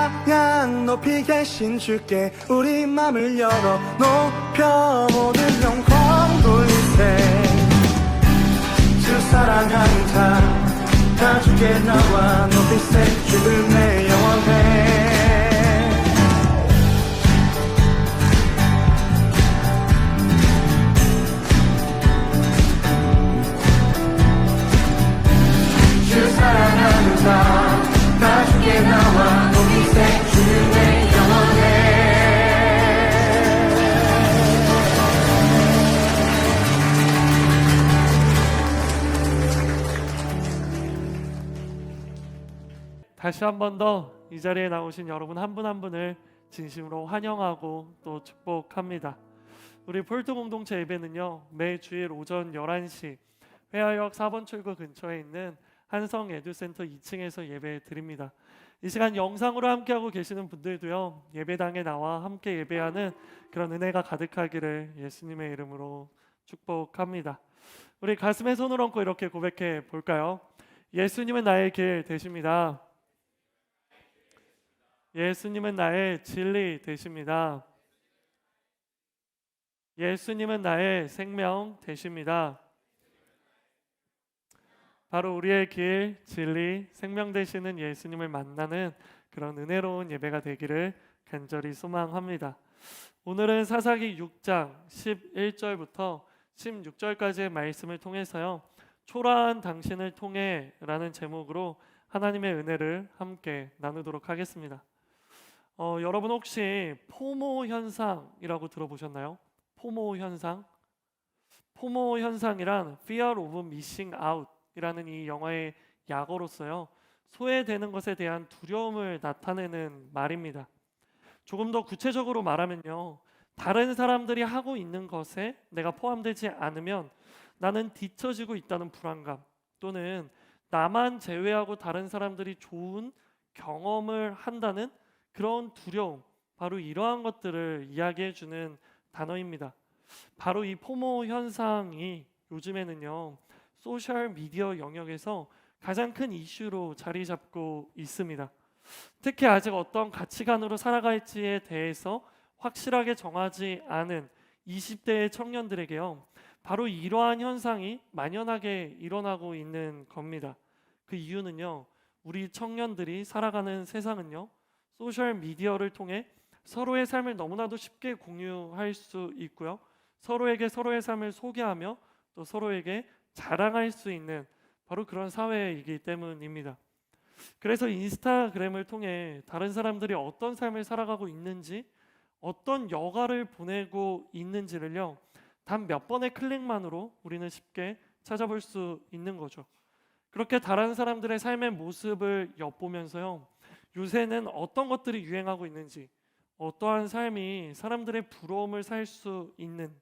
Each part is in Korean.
찬양 높이 계신 주께 우리 맘을 열어 높여 모든 영광 돌리세. 주 사랑하는 다 주께 나와 높이세. 주를 내 영원해. 주 사랑하는 다 주께 나와 높이세. 주를 내 영원해. 다시 한 번 더 이 자리에 나오신 여러분 한 분 한 분을 진심으로 환영하고 또 축복합니다. 우리 폴트 공동체 예배는요, 매 주일 오전 11시 회화역 4번 출구 근처에 있는 한성 에듀센터 2층에서 예배 드립니다. 이 시간 영상으로 함께하고 계시는 분들도요, 예배당에 나와 함께 예배하는 그런 은혜가 가득하기를 예수님의 이름으로 축복합니다. 우리 가슴에 손을 얹고 이렇게 고백해 볼까요? 예수님은 나의 길 되십니다. 예수님은 나의 진리 되십니다. 예수님은 나의 생명 되십니다. 바로 우리의 길, 진리, 생명 되시는 예수님을 만나는 그런 은혜로운 예배가 되기를 간절히 소망합니다. 오늘은 사사기 6장 11절부터 16절까지의 말씀을 통해서요, 초라한 당신을 통해 라는 제목으로 하나님의 은혜를 함께 나누도록 하겠습니다. 여러분 혹시 포모 현상이라고 들어보셨나요? 포모 현상? 포모 현상이란 Fear of Missing Out 이라는 이 영화의 약어로서요, 소외되는 것에 대한 두려움을 나타내는 말입니다. 조금 더 구체적으로 말하면요, 다른 사람들이 하고 있는 것에 내가 포함되지 않으면 나는 뒤처지고 있다는 불안감, 또는 나만 제외하고 다른 사람들이 좋은 경험을 한다는 그런 두려움, 바로 이러한 것들을 이야기해주는 단어입니다. 바로 이 포모 현상이 요즘에는요, 소셜 미디어 영역에서 가장 큰 이슈로 자리 잡고 있습니다. 특히 아직 어떤 가치관으로 살아갈지에 대해서 확실하게 정하지 않은 20대의 청년들에게요, 바로 이러한 현상이 만연하게 일어나고 있는 겁니다. 그 이유는요, 우리 청년들이 살아가는 세상은요, 소셜 미디어를 통해 서로의 삶을 너무나도 쉽게 공유할 수 있고요, 서로에게 서로의 삶을 소개하며 또 서로에게 자랑할 수 있는 바로 그런 사회이기 때문입니다. 그래서 인스타그램을 통해 다른 사람들이 어떤 삶을 살아가고 있는지, 어떤 여가를 보내고 있는지를요, 단 몇 번의 클릭만으로 우리는 쉽게 찾아볼 수 있는 거죠. 그렇게 다른 사람들의 삶의 모습을 엿보면서요, 요새는 어떤 것들이 유행하고 있는지, 어떠한 삶이 사람들의 부러움을 살 수 있는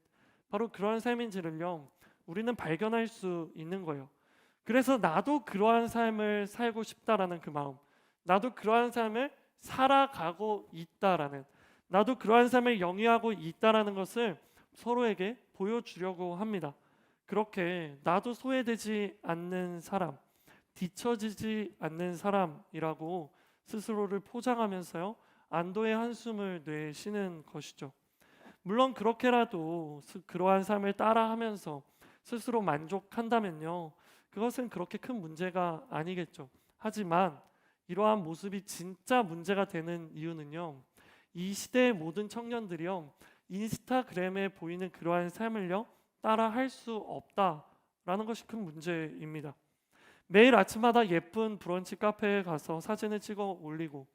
바로 그러한 삶인지를요, 우리는 발견할 수 있는 거예요. 그래서 나도 그러한 삶을 살고 싶다라는 그 마음, 나도 그러한 삶을 살아가고 있다라는, 나도 그러한 삶을 영위하고 있다라는 것을 서로에게 보여주려고 합니다. 그렇게 나도 소외되지 않는 사람, 뒤처지지 않는 사람이라고 스스로를 포장하면서요, 안도의 한숨을 내쉬는 것이죠. 물론 그렇게라도 그러한 삶을 따라하면서 스스로 만족한다면요, 그것은 그렇게 큰 문제가 아니겠죠. 하지만 이러한 모습이 진짜 문제가 되는 이유는요, 이 시대의 모든 청년들이요, 인스타그램에 보이는 그러한 삶을요, 따라 할 수 없다라는 것이 큰 문제입니다. 매일 아침마다 예쁜 브런치 카페에 가서 사진을 찍어 올리고,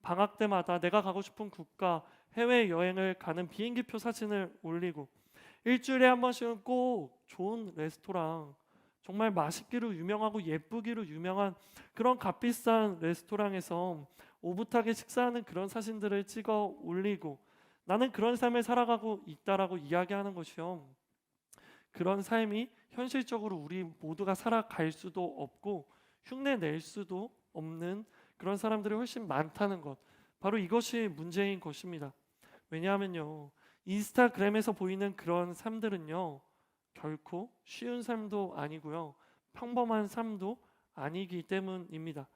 방학 때마다 내가 가고 싶은 국가 해외여행을 가는 비행기표 사진을 올리고, 일주일에 한 번씩은 꼭 좋은 레스토랑, 정말 맛있기로 유명하고 예쁘기로 유명한 그런 값비싼 레스토랑에서 오붓하게 식사하는 그런 사진들을 찍어 올리고, 나는 그런 삶을 살아가고 있다라고 이야기하는 것이요, 그런 삶이 현실적으로 우리 모두가 살아갈 수도 없고 흉내 낼 수도 없는 그런 사람들이 훨씬 많다는 것, 바로 이것이 문제인 것입니다. 왜냐하면요, 인스타그램에서 보이는 그런 삶들은요, 결코 쉬운 삶도 아니고요, 평범한 삶도 아니기 때문입니다.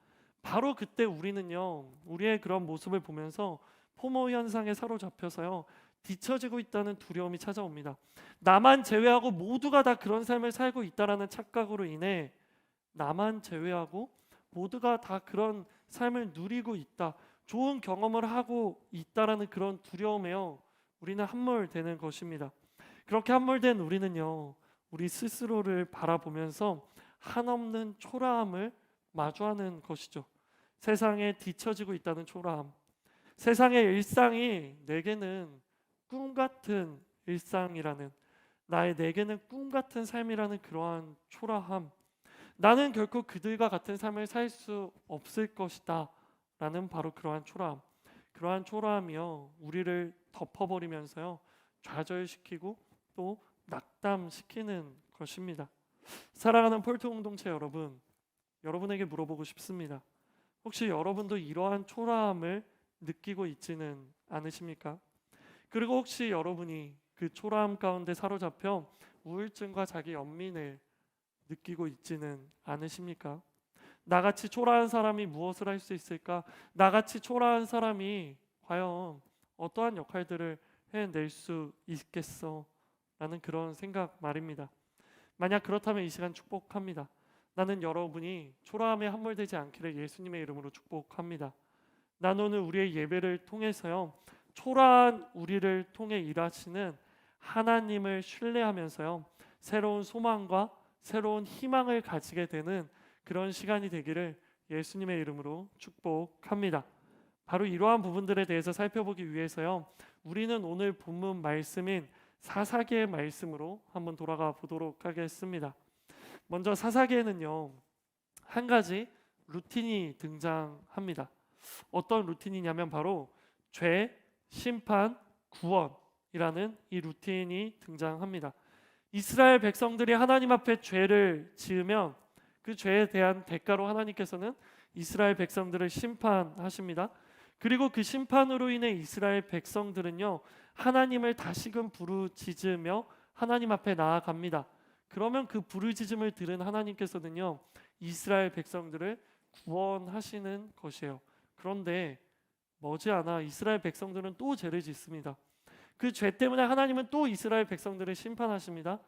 바로 그때 우리는요, 우리의 그런 모습을 보면서 포모 현상에 사로잡혀서요, 뒤처지고 있다는 두려움이 찾아옵니다. 나만 제외하고 모두가 다 그런 삶을 살고 있다라는 착각으로 인해 나만 제외하고 모두가 다 그런 삶을 누리고 있다, 좋은 경험을 하고 있다라는 그런 두려움에요, 우리는 함몰되는 것입니다. 그렇게 함몰된 우리는요, 우리 스스로를 바라보면서 한없는 초라함을 마주하는 것이죠. 세상에 뒤처지고 있다는 초라함, 세상의 일상이 내게는 꿈 같은 일상이라는, 내게는 꿈 같은 삶이라는 그러한 초라함, 나는 결코 그들과 같은 삶을 살 수 없을 것이다 라는 바로 그러한 초라함, 그러한 초라함이요, 우리를 덮어버리면서요, 좌절시키고 또 낙담시키는 것입니다. 사랑하는 폴트 공동체 여러분, 여러분에게 물어보고 싶습니다. 혹시 여러분도 이러한 초라함을 느끼고 있지는 않으십니까? 그리고 혹시 여러분이 그 초라함 가운데 사로잡혀 우울증과 자기 연민을 느끼고 있지는 않으십니까? 나같이 초라한 사람이 무엇을 할 수 있을까? 나같이 초라한 사람이 과연 어떠한 역할들을 해낼 수 있겠어? 라는 그런 생각 말입니다. 만약 그렇다면 이 시간 축복합니다. 나는 여러분이 초라함에 함몰되지 않기를 예수님의 이름으로 축복합니다. 나는 오늘 우리의 예배를 통해서요, 초라한 우리를 통해 일하시는 하나님을 신뢰하면서요, 새로운 소망과 새로운 희망을 가지게 되는 그런 시간이 되기를 예수님의 이름으로 축복합니다. 바로 이러한 부분들에 대해서 살펴보기 위해서요, 우리는 오늘 본문 말씀인 사사기의 말씀으로 한번 돌아가 보도록 하겠습니다. 먼저 사사기에는요, 한 가지 루틴이 등장합니다. 어떤 루틴이냐면 바로 죄, 심판, 구원이라는 이 루틴이 등장합니다. 이스라엘 백성들이 하나님 앞에 죄를 지으면 그 죄에 대한 대가로 하나님께서는 이스라엘 백성들을 심판하십니다. 그리고 그 심판으로 인해 이스라엘 백성들은요, 하나님을 다시금 부르짖으며 하나님 앞에 나아갑니다. 그러면 그 부르짖음을 들은 하나님께서는요, 이스라엘 백성들을 구원하시는 것이에요. 그런데 머지않아 이스라엘 백성들은 또 죄를 짓습니다. 그 죄 때문에 하나님은 또 이스라엘 백성들을 심판하십니다.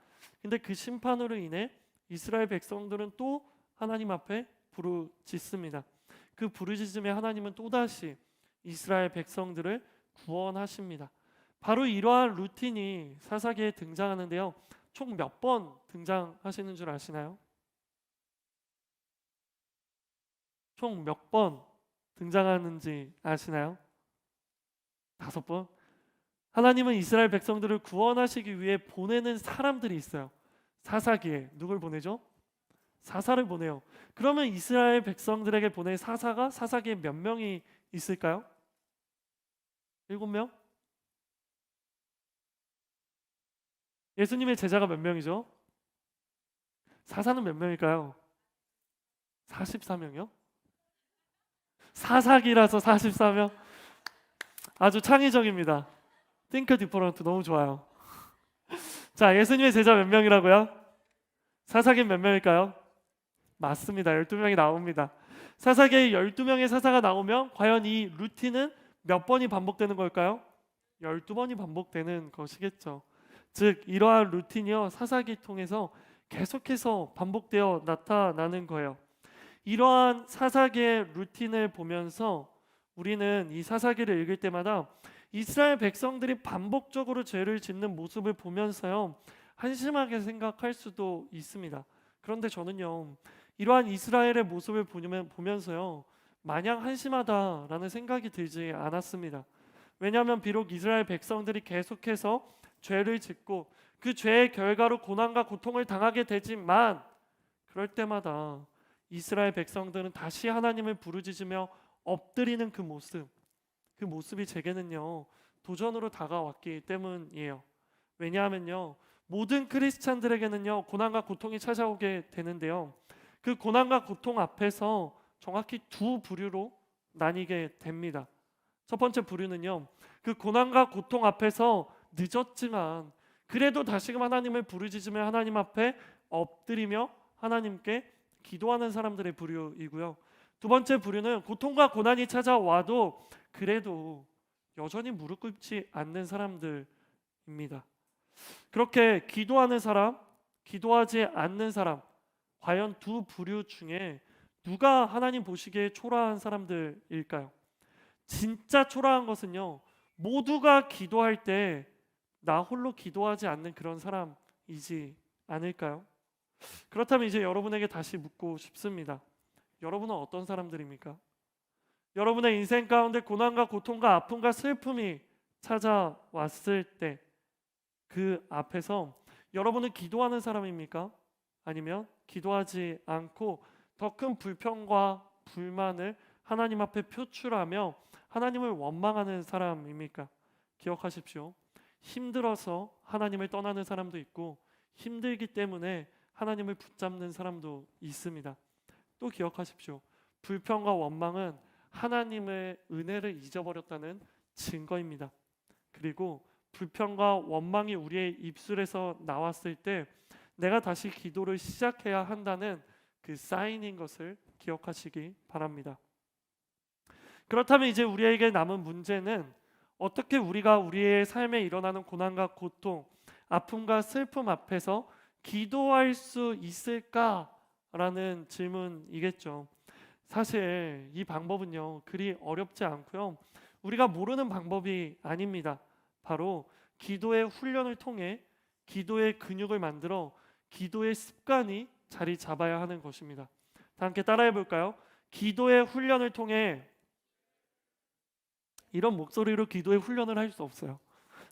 근데 그 심판으로 인해 이스라엘 백성들은 또 하나님 앞에 부르짖습니다. 그 부르짖음에 하나님은 또다시 이스라엘 백성들을 구원하십니다. 바로 이러한 루틴이 사사기에 등장하는데요, 총 몇 번 등장하시는 줄 아시나요? 총 몇 번 등장하는지 아시나요? 5번. 하나님은 이스라엘 백성들을 구원하시기 위해 보내는 사람들이 있어요. 사사기에 누굴 보내죠? 사사를 보내요. 그러면 이스라엘 백성들에게 보낸 사사가 사사기에 몇 명이 있을까요? 7명? 예수님의 제자가 몇 명이죠? 사사는 몇 명일까요? 44명이요? 사사기라서 44명? 아주 창의적입니다. Think different, 너무 좋아요. 자, 예수님의 제자 몇 명이라고요? 사사기 몇 명일까요? 맞습니다. 12명이 나옵니다. 사사기에 12명의 사사가 나오면 과연 이 루틴은 몇 번이 반복되는 걸까요? 12번이 반복되는 것이겠죠. 즉 이러한 루틴이요, 사사기 통해서 계속해서 반복되어 나타나는 거예요. 이러한 사사기의 루틴을 보면서 우리는 이 사사기를 읽을 때마다 이스라엘 백성들이 반복적으로 죄를 짓는 모습을 보면서요, 한심하게 생각할 수도 있습니다. 그런데 저는요, 이러한 이스라엘의 모습을 보면서요, 마냥 한심하다라는 생각이 들지 않았습니다. 왜냐하면 비록 이스라엘 백성들이 계속해서 죄를 짓고 그 죄의 결과로 고난과 고통을 당하게 되지만, 그럴 때마다 이스라엘 백성들은 다시 하나님을 부르짖으며 엎드리는 그 모습이 제게는요, 도전으로 다가왔기 때문이에요. 왜냐하면요, 모든 크리스찬들에게는요, 고난과 고통이 찾아오게 되는데요, 그 고난과 고통 앞에서 정확히 두 부류로 나뉘게 됩니다. 첫 번째 부류는요, 그 고난과 고통 앞에서 늦었지만 그래도 다시금 하나님을 부르짖으며 하나님 앞에 엎드리며 하나님께 기도하는 사람들의 부류이고요. 두 번째 부류는 고통과 고난이 찾아와도 그래도 여전히 무릎 꿇지 않는 사람들입니다. 그렇게 기도하는 사람, 기도하지 않는 사람, 과연 두 부류 중에 누가 하나님 보시기에 초라한 사람들일까요? 진짜 초라한 것은요, 모두가 기도할 때 나 홀로 기도하지 않는 그런 사람이지 않을까요? 그렇다면 이제 여러분에게 다시 묻고 싶습니다. 여러분은 어떤 사람들입니까? 여러분의 인생 가운데 고난과 고통과 아픔과 슬픔이 찾아왔을 때 그 앞에서 여러분은 기도하는 사람입니까? 아니면 기도하지 않고 더 큰 불평과 불만을 하나님 앞에 표출하며 하나님을 원망하는 사람입니까? 기억하십시오. 힘들어서 하나님을 떠나는 사람도 있고 힘들기 때문에 하나님을 붙잡는 사람도 있습니다. 또 기억하십시오. 불평과 원망은 하나님의 은혜를 잊어버렸다는 증거입니다. 그리고 불평과 원망이 우리의 입술에서 나왔을 때 내가 다시 기도를 시작해야 한다는 그 사인인 것을 기억하시기 바랍니다. 그렇다면 이제 우리에게 남은 문제는 어떻게 우리가 우리의 삶에 일어나는 고난과 고통, 아픔과 슬픔 앞에서 기도할 수 있을까라는 질문이겠죠. 사실 이 방법은요, 그리 어렵지 않고요. 우리가 모르는 방법이 아닙니다. 바로 기도의 훈련을 통해 기도의 근육을 만들어 기도의 습관이 자리 잡아야 하는 것입니다. 다 함께 따라해 볼까요? 기도의 훈련을 통해, 이런 목소리로 기도의 훈련을 할 수 없어요.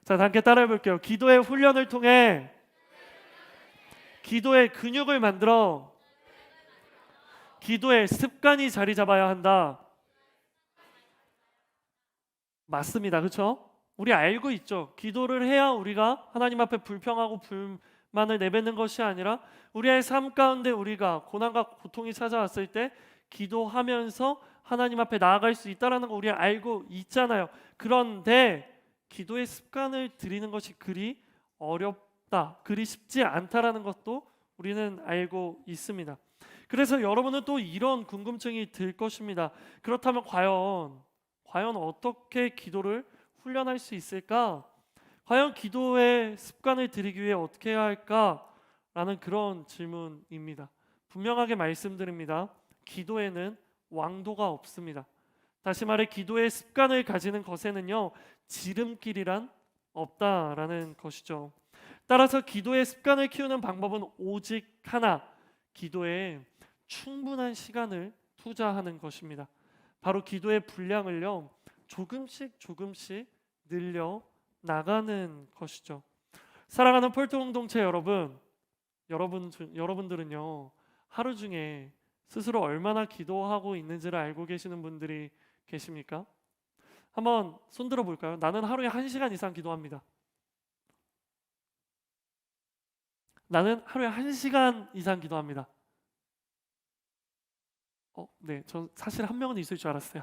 자, 다 함께 따라해 볼게요. 기도의 훈련을 통해 기도의 근육을 만들어 기도의 습관이 자리 잡아야 한다. 맞습니다. 그렇죠? 우리 알고 있죠. 기도를 해야 우리가 하나님 앞에 불평하고 불만을 내뱉는 것이 아니라 우리의 삶 가운데 우리가 고난과 고통이 찾아왔을 때 기도하면서 하나님 앞에 나아갈 수 있다는 거 우리 알고 있잖아요. 그런데 기도의 습관을 들이는 것이 그리 어렵다, 그리 쉽지 않다라는 것도 우리는 알고 있습니다. 그래서 여러분은 또 이런 궁금증이 들 것입니다. 그렇다면 과연 어떻게 기도를 훈련할 수 있을까? 과연 기도의 습관을 들이기 위해 어떻게 해야 할까라는 그런 질문입니다. 분명하게 말씀드립니다. 기도에는 왕도가 없습니다. 다시 말해 기도의 습관을 가지는 것에는요, 지름길이란 없다라는 것이죠. 따라서 기도의 습관을 키우는 방법은 오직 하나, 기도에 충분한 시간을 투자하는 것입니다. 바로 기도의 분량을요, 조금씩 늘려 나가는 것이죠. 사랑하는 폴트 공동체 여러분들은요, 하루 중에 스스로 얼마나 기도하고 있는지를 알고 계시는 분들이 계십니까? 한번 손들어 볼까요? 나는 하루에 1시간 이상 기도합니다. 나는 하루에 1시간 이상 기도합니다. 네, 전 사실 한 명은 있을 줄 알았어요.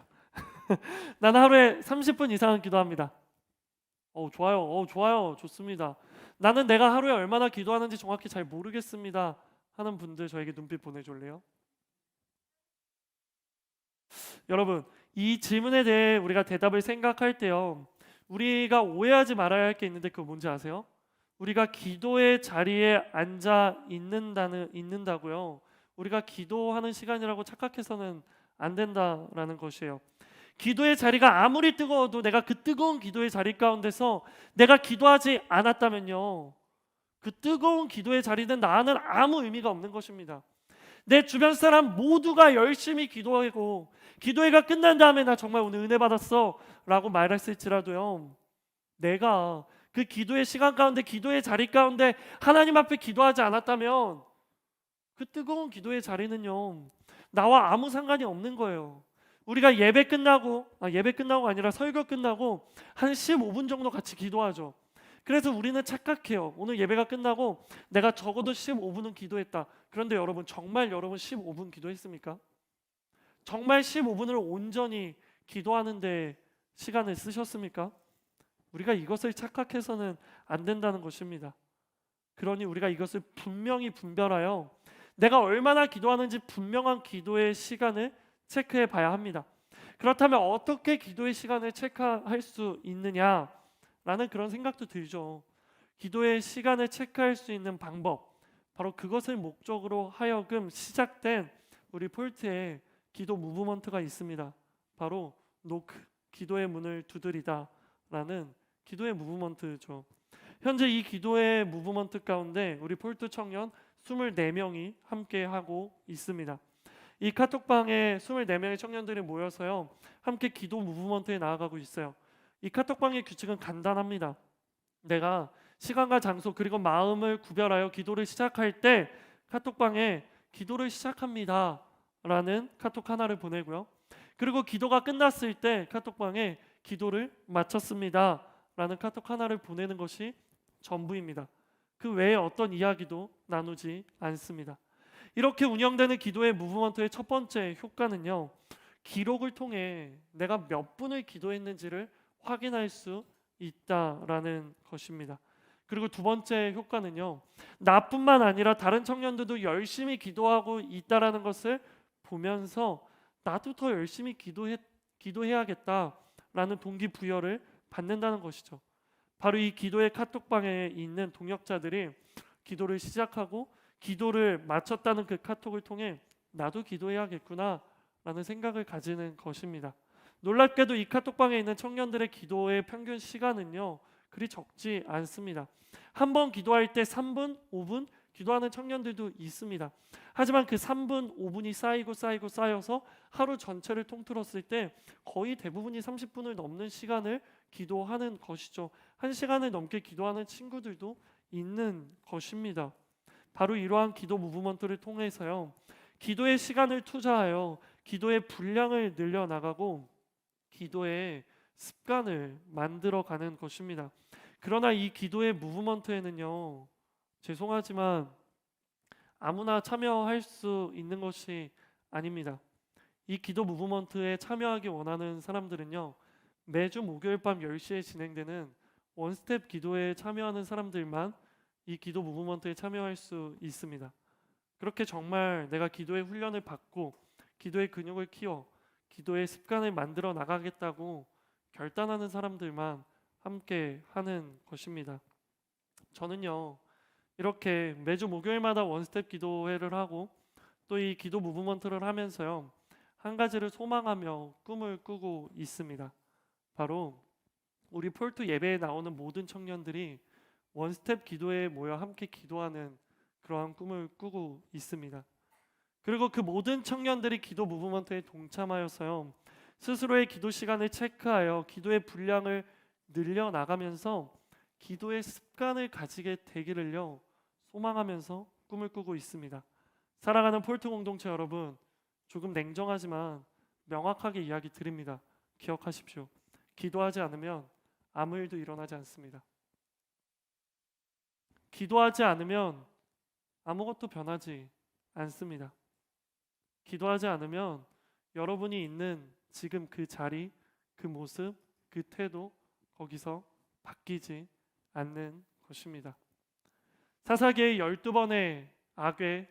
나는 하루에 30분 이상은 기도합니다. 좋아요, 좋습니다. 나는 내가 하루에 얼마나 기도하는지 정확히 잘 모르겠습니다 하는 분들 저에게 눈빛 보내줄래요? 여러분, 이 질문에 대해 우리가 대답을 생각할 때요, 우리가 오해하지 말아야 할 게 있는데 그거 뭔지 아세요? 우리가 기도의 자리에 앉아 있는다고요, 우리가 기도하는 시간이라고 착각해서는 안 된다라는 것이에요. 기도의 자리가 아무리 뜨거워도 내가 그 뜨거운 기도의 자리 가운데서 내가 기도하지 않았다면요, 그 뜨거운 기도의 자리는 나는 아무 의미가 없는 것입니다. 내 주변 사람 모두가 열심히 기도하고 기도회가 끝난 다음에 나 정말 오늘 은혜 받았어 라고 말했을지라도요, 내가 그 기도의 시간 가운데, 기도의 자리 가운데 하나님 앞에 기도하지 않았다면 그 뜨거운 기도의 자리는요, 나와 아무 상관이 없는 거예요. 우리가 예배 끝나고가 아니라 설교 끝나고 한 15분 정도 같이 기도하죠. 그래서 우리는 착각해요. 오늘 예배가 끝나고 내가 적어도 15분은 기도했다. 그런데 여러분, 정말 여러분 15분 기도했습니까? 정말 15분을 온전히 기도하는데 시간을 쓰셨습니까? 우리가 이것을 착각해서는 안 된다는 것입니다. 그러니 우리가 이것을 분명히 분별하여 내가 얼마나 기도하는지 분명한 기도의 시간을 체크해 봐야 합니다. 그렇다면 어떻게 기도의 시간을 체크할 수 있느냐라는 그런 생각도 들죠. 기도의 시간을 체크할 수 있는 방법, 바로 그것을 목적으로 하여금 시작된 우리 폴트에 기도 무브먼트가 있습니다. 바로 노크, 기도의 문을 두드리다 라는 기도의 무브먼트죠. 현재 이 기도의 무브먼트 가운데 우리 폴트 청년 24명이 함께 하고 있습니다. 이 카톡방에 24명의 청년들이 모여서요, 함께 기도 무브먼트에 나아가고 있어요. 이 카톡방의 규칙은 간단합니다. 내가 시간과 장소 그리고 마음을 구별하여 기도를 시작할 때 카톡방에 기도를 시작합니다 라는 카톡 하나를 보내고요, 그리고 기도가 끝났을 때 카톡방에 기도를 마쳤습니다 라는 카톡 하나를 보내는 것이 전부입니다. 그 외에 어떤 이야기도 나누지 않습니다. 이렇게 운영되는 기도의 무브먼트의 첫 번째 효과는요, 기록을 통해 내가 몇 분을 기도했는지를 확인할 수 있다라는 것입니다. 그리고 두 번째 효과는요, 나뿐만 아니라 다른 청년들도 열심히 기도하고 있다라는 것을 보면서 나도 더 열심히 기도해야겠다라는 동기부여를 받는다는 것이죠. 바로 이 기도의 카톡방에 있는 동역자들이 기도를 시작하고 기도를 마쳤다는 그 카톡을 통해 나도 기도해야겠구나 라는 생각을 가지는 것입니다. 놀랍게도 이 카톡방에 있는 청년들의 기도의 평균 시간은요, 그리 적지 않습니다. 한 번 기도할 때 3분, 5분 기도하는 청년들도 있습니다. 하지만 그 3분, 5분이 쌓여서 하루 전체를 통틀었을 때 거의 대부분이 30분을 넘는 시간을 기도하는 것이죠. 1시간을 넘게 기도하는 친구들도 있는 것입니다. 바로 이러한 기도 무브먼트를 통해서요, 기도의 시간을 투자하여 기도의 분량을 늘려나가고 기도의 습관을 만들어가는 것입니다. 그러나 이 기도의 무브먼트에는요, 죄송하지만 아무나 참여할 수 있는 것이 아닙니다. 이 기도 무브먼트에 참여하기 원하는 사람들은요, 매주 목요일 밤 10시에 진행되는 원스텝 기도에 참여하는 사람들만 이 기도 무브먼트에 참여할 수 있습니다. 그렇게 정말 내가 기도의 훈련을 받고 기도의 근육을 키워 기도의 습관을 만들어 나가겠다고 결단하는 사람들만 함께 하는 것입니다. 저는요, 이렇게 매주 목요일마다 원스텝 기도회를 하고 또 이 기도 무브먼트를 하면서요, 한 가지를 소망하며 꿈을 꾸고 있습니다. 바로 우리 폴트 예배에 나오는 모든 청년들이 원스텝 기도회에 모여 함께 기도하는 그러한 꿈을 꾸고 있습니다. 그리고 그 모든 청년들이 기도 무브먼트에 동참하여서요, 스스로의 기도 시간을 체크하여 기도의 분량을 늘려나가면서 기도의 습관을 가지게 되기를요 소망하면서 꿈을 꾸고 있습니다. 사랑하는 폴트 공동체 여러분, 조금 냉정하지만 명확하게 이야기 드립니다. 기억하십시오. 기도하지 않으면 아무 일도 일어나지 않습니다. 기도하지 않으면 아무것도 변하지 않습니다. 기도하지 않으면 여러분이 있는 지금 그 자리, 그 모습, 그 태도 거기서 바뀌지 않는 것입니다. 사사기의 12번의 악의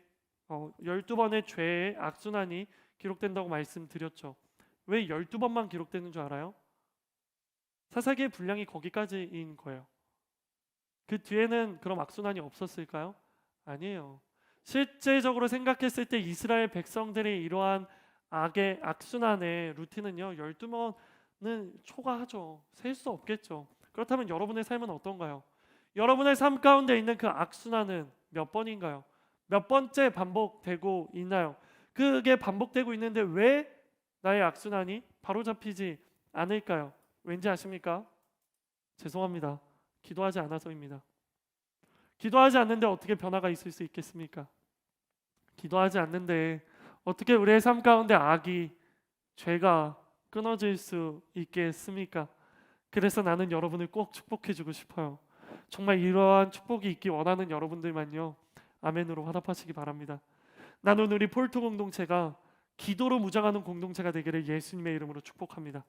12번의 죄의 악순환이 기록된다고 말씀드렸죠. 왜 12번만 기록되는 줄 알아요? 사사기의 분량이 거기까지인 거예요. 그 뒤에는 그럼 악순환이 없었을까요? 아니에요. 실제적으로 생각했을 때 이스라엘 백성들이 이러한 악의 악순환의 루틴은요 12번은 초과하죠. 셀 수 없겠죠. 그렇다면 여러분의 삶은 어떤가요? 여러분의 삶 가운데 있는 그 악순환은 몇 번인가요? 몇 번째 반복되고 있나요? 그게 반복되고 있는데 왜 나의 악순환이 바로잡히지 않을까요? 왠지 아십니까? 죄송합니다. 기도하지 않아서입니다. 기도하지 않는데 어떻게 변화가 있을 수 있겠습니까? 기도하지 않는데 어떻게 우리의 삶 가운데 악이, 죄가 끊어질 수 있겠습니까? 그래서 나는 여러분을 꼭 축복해주고 싶어요. 정말 이러한 축복이 있기 원하는 여러분들만요, 아멘으로 화답하시기 바랍니다. 나는 우리 폴트 공동체가 기도로 무장하는 공동체가 되기를 예수님의 이름으로 축복합니다.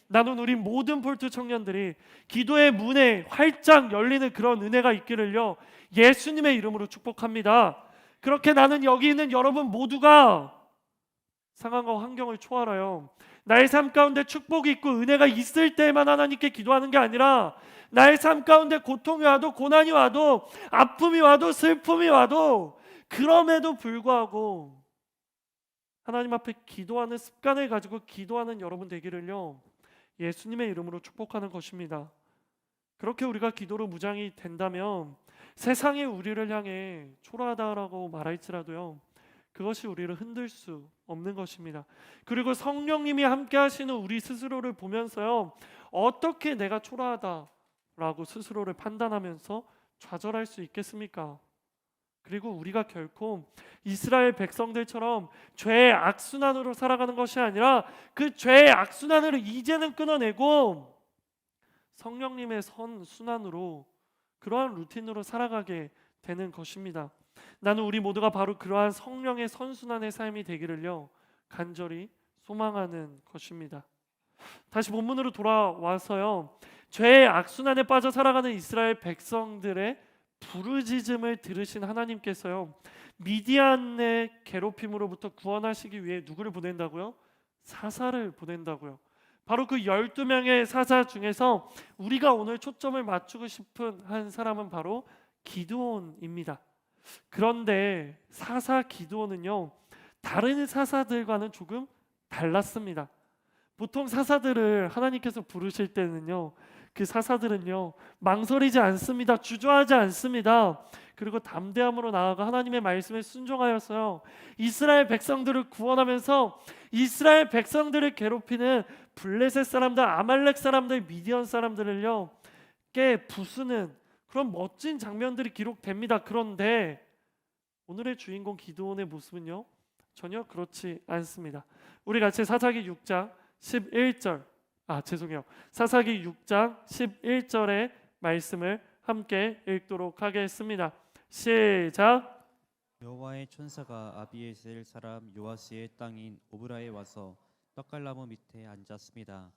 나는 우리 모든 폴트 청년들이 기도의 문에 활짝 열리는 그런 은혜가 있기를요 예수님의 이름으로 축복합니다. 그렇게 나는 여기 있는 여러분 모두가 상황과 환경을 초월하여 나의 삶 가운데 축복이 있고 은혜가 있을 때만 하나님께 기도하는 게 아니라 나의 삶 가운데 고통이 와도 고난이 와도 아픔이 와도 슬픔이 와도 그럼에도 불구하고 하나님 앞에 기도하는 습관을 가지고 기도하는 여러분 되기를요 예수님의 이름으로 축복하는 것입니다. 그렇게 우리가 기도로 무장이 된다면 세상이 우리를 향해 초라하다라고 말할지라도요 그것이 우리를 흔들 수 없는 것입니다. 그리고 성령님이 함께 하시는 우리 스스로를 보면서요 어떻게 내가 초라하다라고 스스로를 판단하면서 좌절할 수 있겠습니까? 그리고 우리가 결코 이스라엘 백성들처럼 죄의 악순환으로 살아가는 것이 아니라 그 죄의 악순환을 이제는 끊어내고 성령님의 선순환으로 그러한 루틴으로 살아가게 되는 것입니다. 나는 우리 모두가 바로 그러한 성령의 선순환의 삶이 되기를요 간절히 소망하는 것입니다. 다시 본문으로 돌아와서요 죄의 악순환에 빠져 살아가는 이스라엘 백성들의 부르짖음을 들으신 하나님께서요 미디안의 괴롭힘으로부터 구원하시기 위해 누구를 보낸다고요? 사사를 보낸다고요. 바로 그 12명의 사사 중에서 우리가 오늘 초점을 맞추고 싶은 한 사람은 바로 기드온입니다. 그런데 사사 기드온은요 다른 사사들과는 조금 달랐습니다. 보통 사사들을 하나님께서 부르실 때는요 그 사사들은요 망설이지 않습니다. 주저하지 않습니다. 그리고 담대함으로 나아가 하나님의 말씀에 순종하였어요. 이스라엘 백성들을 구원하면서 이스라엘 백성들을 괴롭히는 블레셋 사람들, 아말렉 사람들, 미디안 사람들을요 깨 부수는 그런 멋진 장면들이 기록됩니다. 그런데 오늘의 주인공 기드온의 모습은요 전혀 그렇지 않습니다. 우리 같이 사사기 6장 11절 사사기 6장 11절의 말씀을 함께 읽도록 하겠습니다. 시작. 여호와의 천사가 아비에셀 사람 요아스의 땅인 오브라에 와서 떡갈나무 밑에 앉았습니다.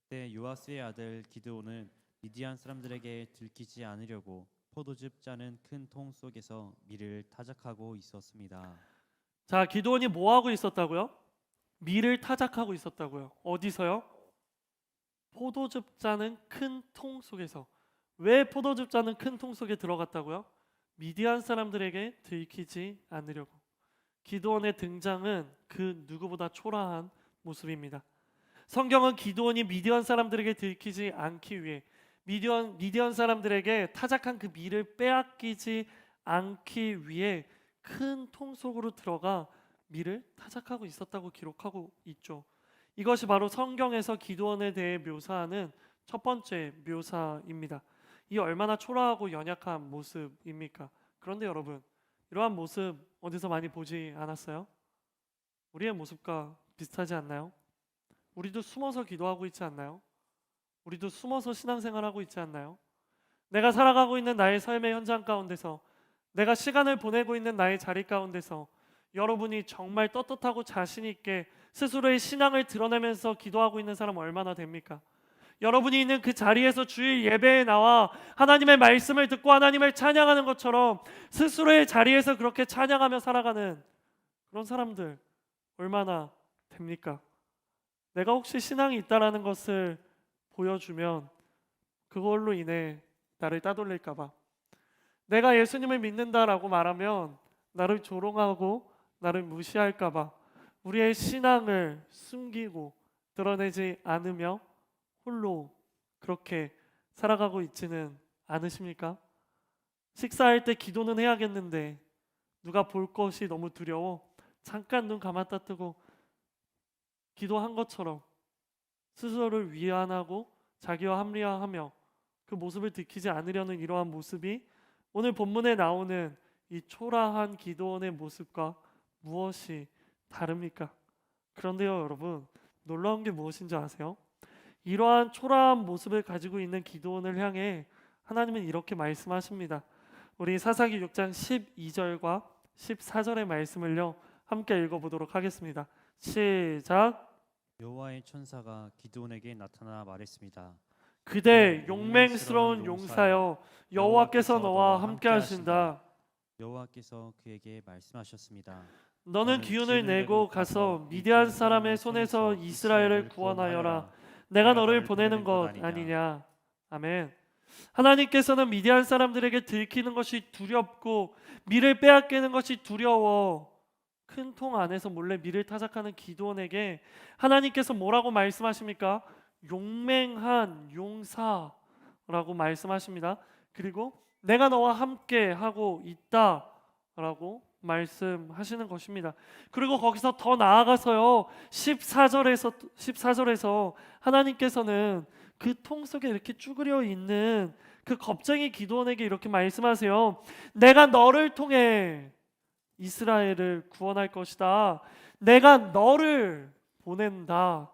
그때 요아스의 아들 기드온은 미디안 사람들에게 들키지 않으려고 포도즙 짜는 큰 통 속에서 밀을 타작하고 있었습니다. 자, 기드온이 뭐 하고 있었다고요? 밀을 타작하고 있었다고요. 어디서요? 포도즙 짜는 큰 통 속에서. 왜 포도즙 짜는 큰 통 속에 들어갔다고요? 미디안 사람들에게 들키지 않으려고. 기드온의 등장은 그 누구보다 초라한 모습입니다. 성경은 기드온이 미디안 사람들에게 들키지 않기 위해 미디안 사람들에게 타작한 그 밀을 빼앗기지 않기 위해 큰 통 속으로 들어가 밀을 타작하고 있었다고 기록하고 있죠. 이것이 바로 성경에서 기드온에 대해 묘사하는 첫 번째 묘사입니다. 이 얼마나 초라하고 연약한 모습입니까? 그런데 여러분, 이러한 모습 어디서 많이 보지 않았어요? 우리의 모습과 비슷하지 않나요? 우리도 숨어서 기도하고 있지 않나요? 우리도 숨어서 신앙생활하고 있지 않나요? 내가 살아가고 있는 나의 삶의 현장 가운데서, 내가 시간을 보내고 있는 나의 자리 가운데서 여러분이 정말 떳떳하고 자신 있게 스스로의 신앙을 드러내면서 기도하고 있는 사람 얼마나 됩니까? 여러분이 있는 그 자리에서 주일 예배에 나와 하나님의 말씀을 듣고 하나님을 찬양하는 것처럼 스스로의 자리에서 그렇게 찬양하며 살아가는 그런 사람들 얼마나 됩니까? 내가 혹시 신앙이 있다라는 것을 보여주면 그걸로 인해 나를 따돌릴까 봐, 내가 예수님을 믿는다라고 말하면 나를 조롱하고 나를 무시할까 봐 우리의 신앙을 숨기고 드러내지 않으며 홀로 그렇게 살아가고 있지는 않으십니까? 식사할 때 기도는 해야겠는데 누가 볼 것이 너무 두려워 잠깐 눈 감았다 뜨고 기도한 것처럼 스스로를 위안하고 자기와 합리화하며 그 모습을 들키지 않으려는 이러한 모습이 오늘 본문에 나오는 이 초라한 기드온의 모습과 무엇이 다릅니까? 그런데요, 여러분, 놀라운 게 무엇인지 아세요? 이러한 초라한 모습을 가지고 있는 기드온을 향해 하나님은 이렇게 말씀하십니다. 우리 사사기 6장 12절과 14절의 말씀을요 함께 읽어보도록 하겠습니다. 시작. 여호와의 천사가 기드온에게 나타나 말했습니다. 그대 용맹스러운 용사여, 여호와께서 너와 함께 하신다. 여호와께서 그에게 말씀하셨습니다. 너는 기운을 내고 가서 미디안 사람의 손에서 이스라엘을 구원하여라. 내가 너를 보내는 것 아니냐. 아멘. 하나님께서는 미디안 사람들에게 들키는 것이 두렵고 밀을 빼앗기는 것이 두려워 큰 통 안에서 몰래 밀을 타작하는 기드온에게 하나님께서 뭐라고 말씀하십니까? 용맹한 용사라고 말씀하십니다. 그리고 내가 너와 함께 하고 있다라고 말씀하시는 것입니다. 그리고 거기서 더 나아가서요. 14절에서 하나님께서는 그 통 속에 이렇게 쭈그려 있는 그 겁쟁이 기드온에게 이렇게 말씀하세요. 내가 너를 통해 이스라엘을 구원할 것이다. 내가 너를 보낸다.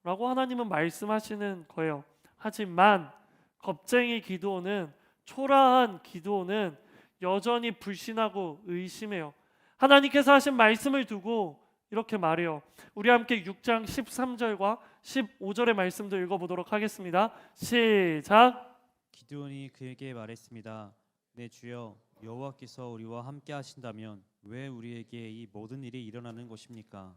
라고 하나님은 말씀하시는 거예요. 하지만 겁쟁이 기드온은, 초라한 기드온은 여전히 불신하고 의심해요. 하나님께서 하신 말씀을 두고 이렇게 말해요. 우리 함께 6장 13절과 15절의 말씀도 읽어보도록 하겠습니다. 시작. 기드온이 그에게 말했습니다. 내 주여, 여호와께서 우리와 함께 하신다면 왜 우리에게 이 모든 일이 일어나는 것입니까?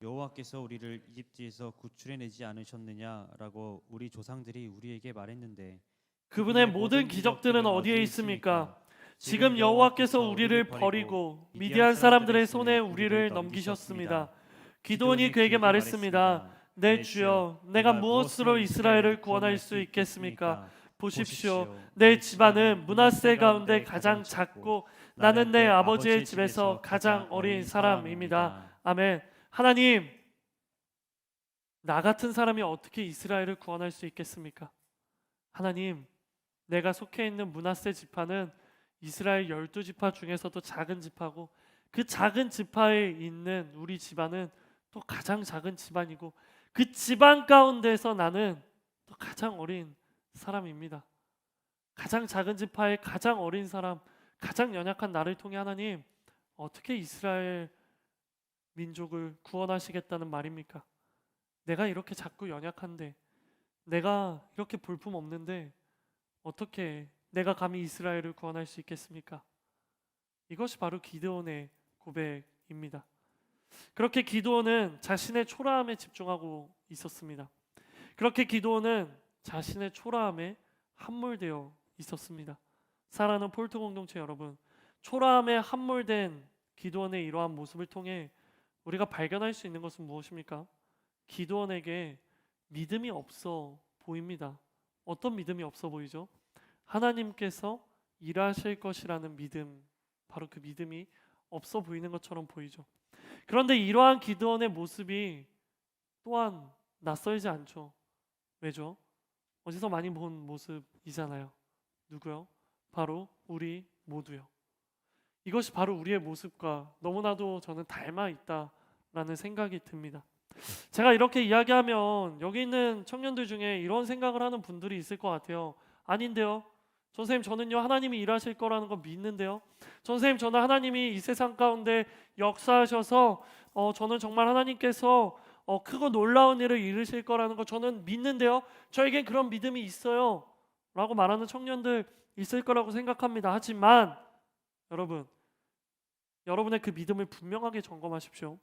여호와께서 우리를 이집트에서 구출해내지 않으셨느냐라고 우리 조상들이 우리에게 말했는데 그분의 모든 기적들은 어디에 있습니까? 지금 여호와께서 우리를 버리고 미디안 사람들의 손에 우리를 넘기셨습니다. 기드온이 그에게 말했습니다. 내 주여, 내가 무엇으로 이스라엘을 구원할 수 있겠습니까? 보십시오, 내 집안은 므낫세 가운데 가장 작고 나는 내 아버지의 집에서 가장 어린 사람입니다. 아멘. 하나님, 나 같은 사람이 어떻게 이스라엘을 구원할 수 있겠습니까? 하나님, 내가 속해 있는 므낫세 지파는 이스라엘 12지파 중에서도 작은 지파고 그 작은 지파에 있는 우리 집안은 또 가장 작은 집안이고 그 집안 가운데서 나는 또 가장 어린 사람입니다. 가장 작은 지파의 가장 어린 사람, 가장 연약한 나를 통해 하나님 어떻게 이스라엘 민족을 구원하시겠다는 말입니까? 내가 이렇게 작고 연약한데, 내가 이렇게 볼품 없는데 어떻게 내가 감히 이스라엘을 구원할 수 있겠습니까? 이것이 바로 기드온의 고백입니다. 그렇게 기드온은 자신의 초라함에 집중하고 있었습니다. 그렇게 기드온은 자신의 초라함에 함몰되어 있었습니다. 사랑하는 폴트 공동체 여러분, 초라함에 함몰된 기드온의 이러한 모습을 통해 우리가 발견할 수 있는 것은 무엇입니까? 기드온에게 믿음이 없어 보입니다. 어떤 믿음이 없어 보이죠? 하나님께서 일하실 것이라는 믿음, 바로 그 믿음이 없어 보이는 것처럼 보이죠. 그런데 이러한 기드온의 모습이 또한 낯설지 않죠. 왜죠? 어디서 많이 본 모습이잖아요. 누구요? 바로 우리 모두요. 이것이 바로 우리의 모습과 너무나도 저는 닮아 있다라는 생각이 듭니다. 제가 이렇게 이야기하면 여기 있는 청년들 중에 이런 생각을 하는 분들이 있을 것 같아요. 아닌데요. 선생님, 저는요 하나님이 일하실 거라는 거 믿는데요. 선생님, 저는 하나님이 이 세상 가운데 역사하셔서 저는 정말 하나님께서 크고 놀라운 일을 이루실 거라는 거 저는 믿는데요. 저에겐 그런 믿음이 있어요 라고 말하는 청년들 있을 거라고 생각합니다. 하지만 여러분의 그 믿음을 분명하게 점검하십시오.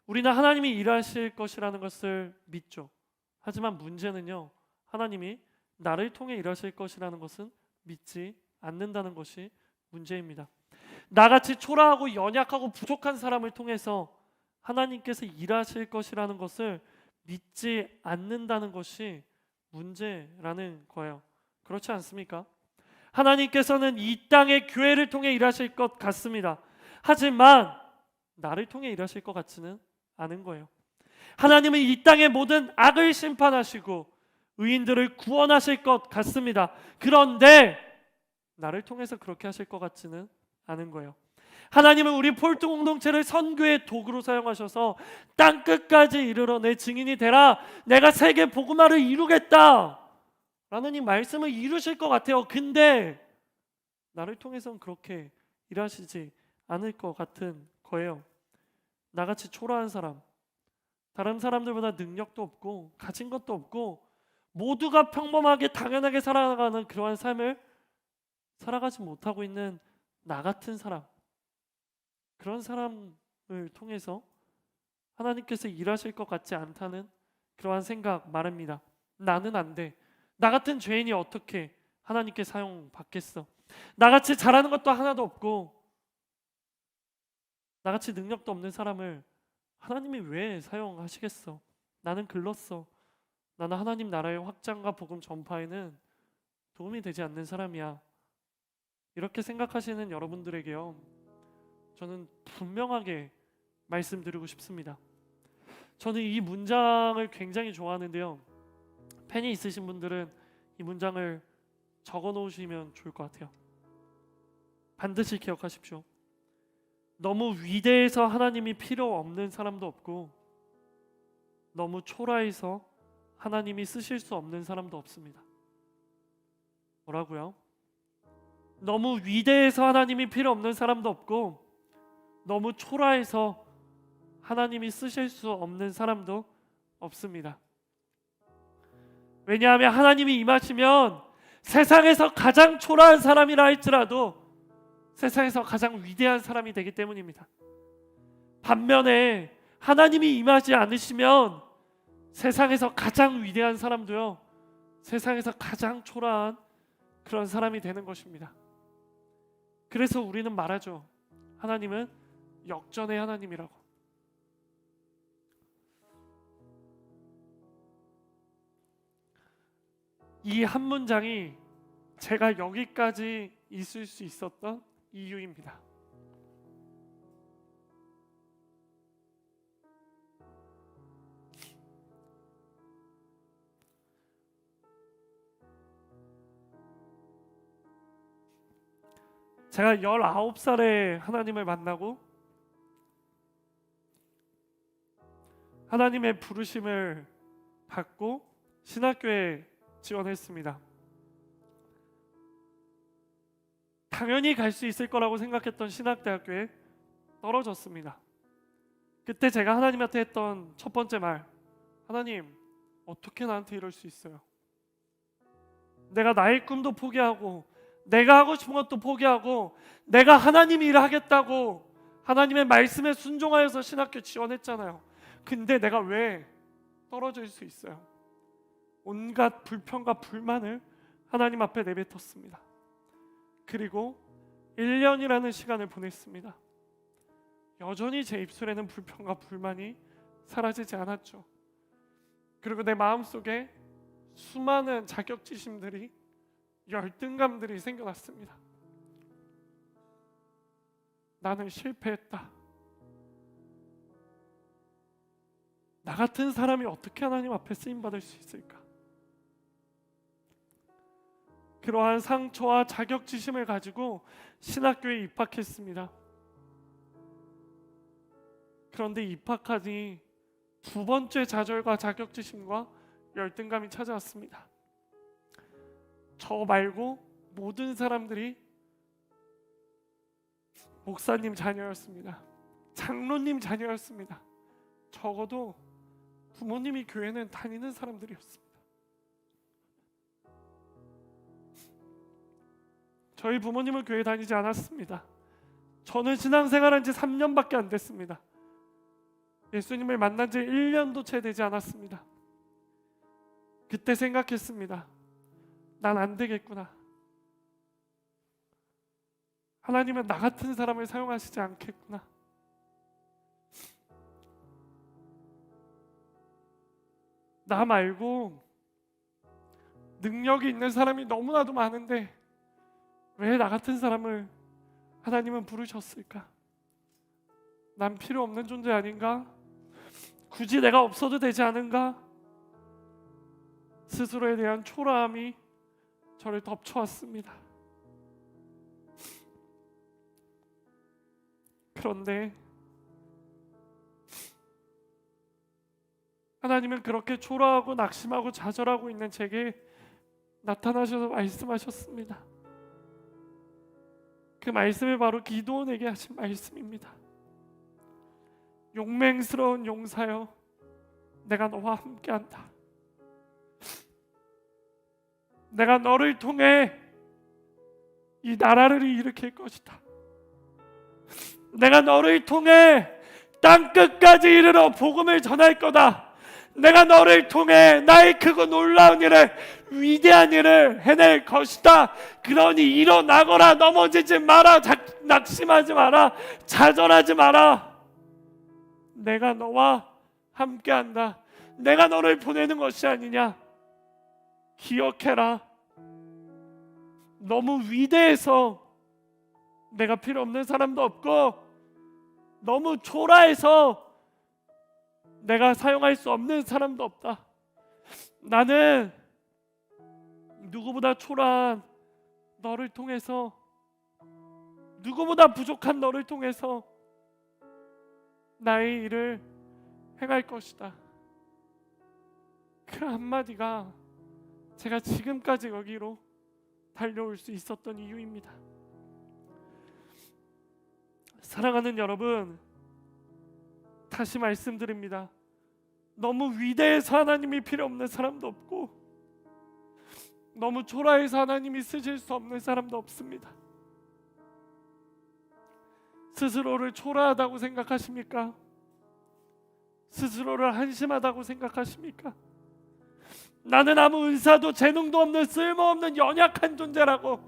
우리는 하나님이 일하실 것이라는 것을 믿죠. 하지만 문제는요, 하나님이 나를 통해 일하실 것이라는 것은 믿지 않는다는 것이 문제입니다. 나같이 초라하고 연약하고 부족한 사람을 통해서 하나님께서 일하실 것이라는 것을 믿지 않는다는 것이 문제라는 거예요. 그렇지 않습니까? 하나님께서는 이 땅의 교회를 통해 일하실 것 같습니다. 하지만 나를 통해 일하실 것 같지는 않은 거예요. 하나님은 이 땅의 모든 악을 심판하시고 의인들을 구원하실 것 같습니다. 그런데 나를 통해서 그렇게 하실 것 같지는 않은 거예요. 하나님은 우리 폴트 공동체를 선교의 도구로 사용하셔서 땅 끝까지 이르러 내 증인이 되라, 내가 세계 복음화를 이루겠다 라는 이 말씀을 이루실 것 같아요. 근데 나를 통해서는 그렇게 일하시지 않을 것 같은 거예요. 나같이 초라한 사람, 다른 사람들보다 능력도 없고 가진 것도 없고 모두가 평범하게 당연하게 살아가는 그러한 삶을 살아가지 못하고 있는 나 같은 사람, 그런 사람을 통해서 하나님께서 일하실 것 같지 않다는 그러한 생각 말합니다. 나는 안 돼. 나 같은 죄인이 어떻게 하나님께 사용받겠어? 나같이 잘하는 것도 하나도 없고 나같이 능력도 없는 사람을 하나님이 왜 사용하시겠어? 나는 글렀어. 나는 하나님 나라의 확장과 복음 전파에는 도움이 되지 않는 사람이야. 이렇게 생각하시는 여러분들에게요, 저는 분명하게 말씀드리고 싶습니다. 저는 이 문장을 굉장히 좋아하는데요, 펜이 있으신 분들은 이 문장을 적어 놓으시면 좋을 것 같아요. 반드시 기억하십시오. 너무 위대해서 하나님이 필요 없는 사람도 없고 너무 초라해서 하나님이 쓰실 수 없는 사람도 없습니다. 뭐라고요? 너무 위대해서 하나님이 필요 없는 사람도 없고 너무 초라해서 하나님이 쓰실 수 없는 사람도 없습니다. 왜냐하면 하나님이 임하시면 세상에서 가장 초라한 사람이라 할지라도 세상에서 가장 위대한 사람이 되기 때문입니다. 반면에 하나님이 임하지 않으시면 세상에서 가장 위대한 사람도요, 세상에서 가장 초라한 그런 사람이 되는 것입니다. 그래서 우리는 말하죠. 하나님은 역전의 하나님이라고. 이 한 문장이 제가 여기까지 있을 수 있었던 이유입니다. 제가 19살에 하나님을 만나고 하나님의 부르심을 받고 신학교에 지원했습니다. 당연히 갈 수 있을 거라고 생각했던 신학대학교에 떨어졌습니다. 그때 제가 하나님한테 했던 첫 번째 말, 하나님, 어떻게 나한테 이럴 수 있어요? 내가 나의 꿈도 포기하고 내가 하고 싶은 것도 포기하고 내가 하나님 일을 하겠다고 하나님의 말씀에 순종하여서 신학교 지원했잖아요. 근데 내가 왜 떨어질 수 있어요? 온갖 불평과 불만을 하나님 앞에 내뱉었습니다. 그리고 1년이라는 시간을 보냈습니다. 여전히 제 입술에는 불평과 불만이 사라지지 않았죠. 그리고 내 마음속에 수많은 자격지심들이, 열등감들이 생겨났습니다. 나는 실패했다. 나 같은 사람이 어떻게 하나님 앞에 쓰임받을 수 있을까? 그러한 상처와 자격지심을 가지고 신학교에 입학했습니다. 그런데 입학하니 두 번째 좌절과 자격지심과 열등감이 찾아왔습니다. 저 말고 모든 사람들이 목사님 자녀였습니다. 장로님 자녀였습니다. 적어도 부모님이 교회는 다니는 사람들이었습니다. 저희 부모님은 교회 다니지 않았습니다. 저는 신앙생활한 지 3년밖에 안 됐습니다. 예수님을 만난 지 1년도 채 되지 않았습니다. 그때 생각했습니다. 난 안 되겠구나. 하나님은 나 같은 사람을 사용하시지 않겠구나. 나 말고 능력이 있는 사람이 너무나도 많은데 왜 나 같은 사람을 하나님은 부르셨을까? 난 필요 없는 존재 아닌가? 굳이 내가 없어도 되지 않은가? 스스로에 대한 초라함이 저를 덮쳐왔습니다. 그런데 하나님은 그렇게 초라하고 낙심하고 좌절하고 있는 제게 나타나셔서 말씀하셨습니다. 그 말씀이 바로 기도원에게 하신 말씀입니다. 용맹스러운 용사여, 내가 너와 함께한다. 내가 너를 통해 이 나라를 일으킬 것이다. 내가 너를 통해 땅 끝까지 이르러 복음을 전할 거다. 내가 너를 통해 나의 크고 놀라운 일을, 위대한 일을 해낼 것이다. 그러니 일어나거라. 넘어지지 마라. 낙심하지 마라. 좌절하지 마라. 내가 너와 함께한다. 내가 너를 보내는 것이 아니냐. 기억해라. 너무 위대해서 내가 필요 없는 사람도 없고, 너무 초라해서 내가 사용할 수 없는 사람도 없다. 나는 누구보다 초라한 너를 통해서, 누구보다 부족한 너를 통해서 나의 일을 행할 것이다. 그 한마디가 제가 지금까지 여기로 달려올 수 있었던 이유입니다. 사랑하는 여러분, 다시 말씀드립니다. 너무 위대해서 하나님이 필요 없는 사람도 없고, 너무 초라해서 하나님이 쓰실 수 없는 사람도 없습니다. 스스로를 초라하다고 생각하십니까? 스스로를 한심하다고 생각하십니까? 나는 아무 은사도 재능도 없는 쓸모없는 연약한 존재라고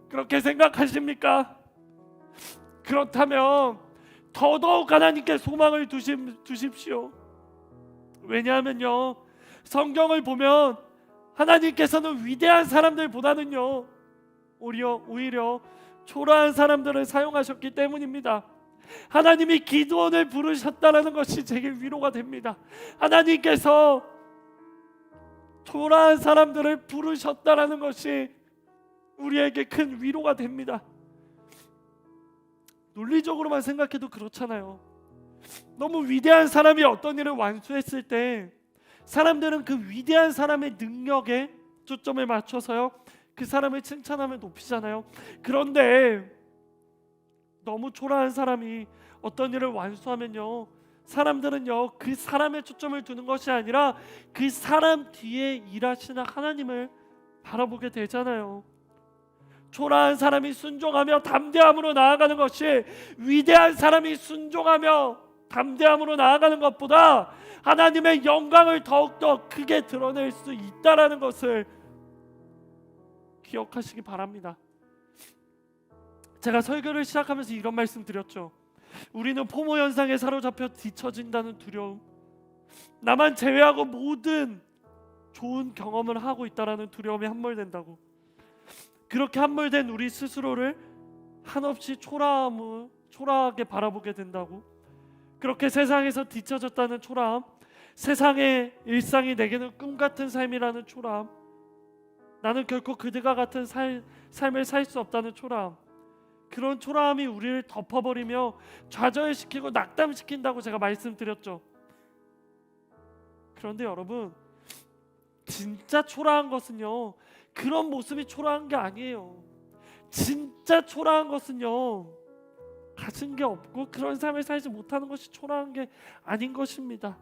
그렇게 생각하십니까? 그렇다면 더더욱 하나님께 소망을 두십시오. 왜냐하면요, 성경을 보면 하나님께서는 위대한 사람들보다는요 오히려 초라한 사람들을 사용하셨기 때문입니다. 하나님이 기드온을 부르셨다는 것이 제게 위로가 됩니다. 하나님께서 초라한 사람들을 부르셨다는 것이 우리에게 큰 위로가 됩니다. 논리적으로만 생각해도 그렇잖아요. 너무 위대한 사람이 어떤 일을 완수했을 때 사람들은 그 위대한 사람의 능력에 초점을 맞춰서요 그 사람을 칭찬하며 높이잖아요. 그런데 너무 초라한 사람이 어떤 일을 완수하면요, 사람들은요 그 사람의 초점을 두는 것이 아니라 그 사람 뒤에 일하시는 하나님을 바라보게 되잖아요. 초라한 사람이 순종하며 담대함으로 나아가는 것이 위대한 사람이 순종하며 담대함으로 나아가는 것보다 하나님의 영광을 더욱더 크게 드러낼 수 있다라는 것을 기억하시기 바랍니다. 제가 설교를 시작하면서 이런 말씀 드렸죠. 우리는 포모 현상에 사로잡혀 뒤처진다는 두려움, 나만 제외하고 모든 좋은 경험을 하고 있다라는 두려움이 함몰된다고. 그렇게 함몰된 우리 스스로를 한없이 초라하게 바라보게 된다고. 그렇게 세상에서 뒤처졌다는 초라함, 세상의 일상이 내게는 꿈 같은 삶이라는 초라함, 나는 결코 그들과 같은 삶을 살 수 없다는 초라함, 그런 초라함이 우리를 덮어버리며 좌절시키고 낙담시킨다고 제가 말씀드렸죠. 그런데 여러분, 진짜 초라한 것은요 그런 모습이 초라한 게 아니에요. 진짜 초라한 것은요 가진 게 없고 그런 삶을 살지 못하는 것이 초라한 게 아닌 것입니다.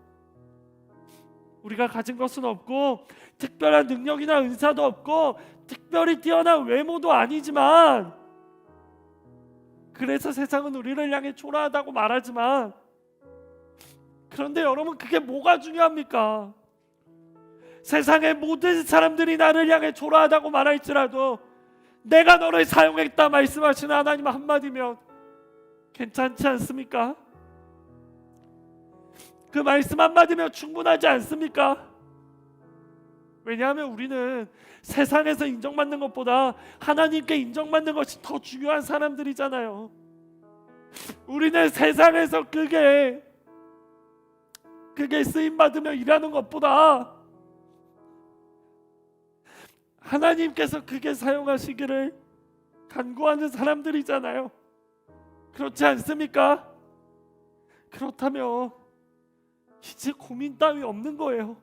우리가 가진 것은 없고 특별한 능력이나 은사도 없고 특별히 뛰어난 외모도 아니지만, 그래서 세상은 우리를 향해 초라하다고 말하지만, 그런데 여러분 그게 뭐가 중요합니까? 세상의 모든 사람들이 나를 향해 초라하다고 말할지라도 내가 너를 사용했다 말씀하시는 하나님 한마디면 괜찮지 않습니까? 그 말씀 한마디면 충분하지 않습니까? 왜냐하면 우리는 세상에서 인정받는 것보다 하나님께 인정받는 것이 더 중요한 사람들이잖아요. 우리는 세상에서 그게 쓰임받으며 일하는 것보다 하나님께서 그게 사용하시기를 간구하는 사람들이잖아요. 그렇지 않습니까? 그렇다면 이제 고민 따위 없는 거예요.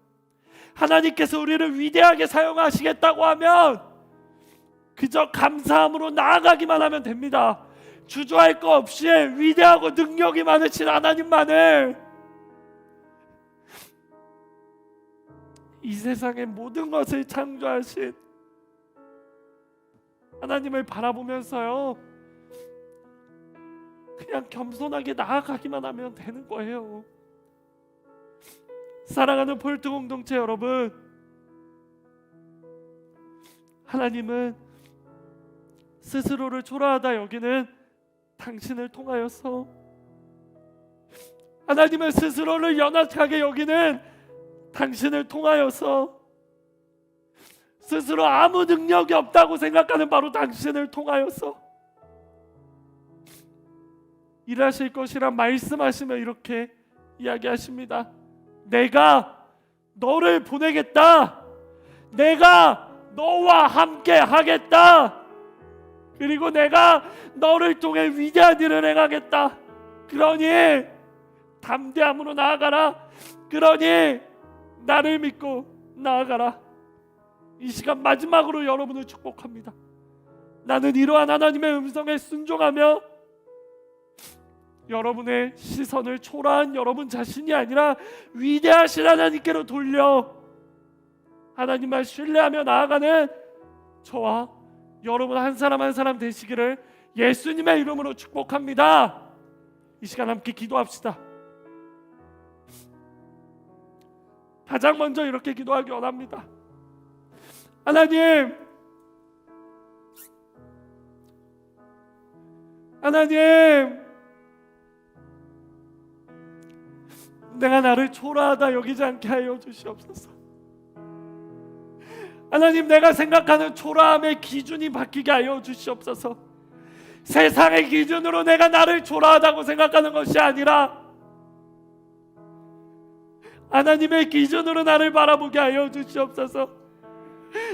하나님께서 우리를 위대하게 사용하시겠다고 하면 그저 감사함으로 나아가기만 하면 됩니다. 주저할 거 없이 위대하고 능력이 많으신 하나님만을 이 세상의 모든 것을 창조하신 하나님을 바라보면서요 그냥 겸손하게 나아가기만 하면 되는 거예요. 사랑하는 폴트 공동체 여러분, 하나님은 스스로를 초라하다 여기는 당신을 통하여서, 하나님은 스스로를 연약하게 여기는 당신을 통하여서, 스스로 아무 능력이 없다고 생각하는 바로 당신을 통하여서 일하실 것이라 말씀하시며 이렇게 이야기하십니다. 내가 너를 보내겠다. 내가 너와 함께 하겠다. 그리고 내가 너를 통해 위대한 일을 행하겠다. 그러니 담대함으로 나아가라. 그러니 나를 믿고 나아가라. 이 시간 마지막으로 여러분을 축복합니다. 나는 이러한 하나님의 음성에 순종하며 여러분의 시선을 초라한 여러분 자신이 아니라 위대하신 하나님께로 돌려 하나님만 신뢰하며 나아가는 저와 여러분 한 사람 한 사람 되시기를 예수님의 이름으로 축복합니다. 이 시간 함께 기도합시다. 가장 먼저 이렇게 기도하기 원합니다. 하나님, 내가 나를 초라하다 여기지 않게 하여 주시옵소서. 하나님, 내가 생각하는 초라함의 기준이 바뀌게 하여 주시옵소서. 세상의 기준으로 내가 나를 초라하다고 생각하는 것이 아니라 하나님의 기준으로 나를 바라보게 하여 주시옵소서.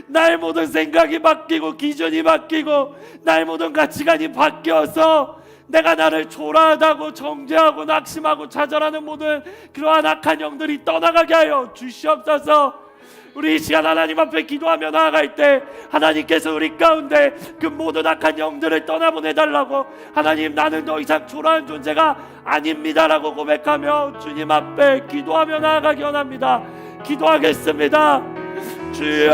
나의 모든 생각이 바뀌고 기준이 바뀌고 나의 모든 가치관이 바뀌어서 내가 나를 초라하다고 정죄하고 낙심하고 좌절하는 모든 그러한 악한 영들이 떠나가게 하여 주시옵소서. 우리 이 시간 하나님 앞에 기도하며 나아갈 때 하나님께서 우리 가운데 그 모든 악한 영들을 떠나보내달라고, 하나님 나는 더 이상 초라한 존재가 아닙니다라고 고백하며 주님 앞에 기도하며 나아가기 원합니다. 기도하겠습니다. 주여,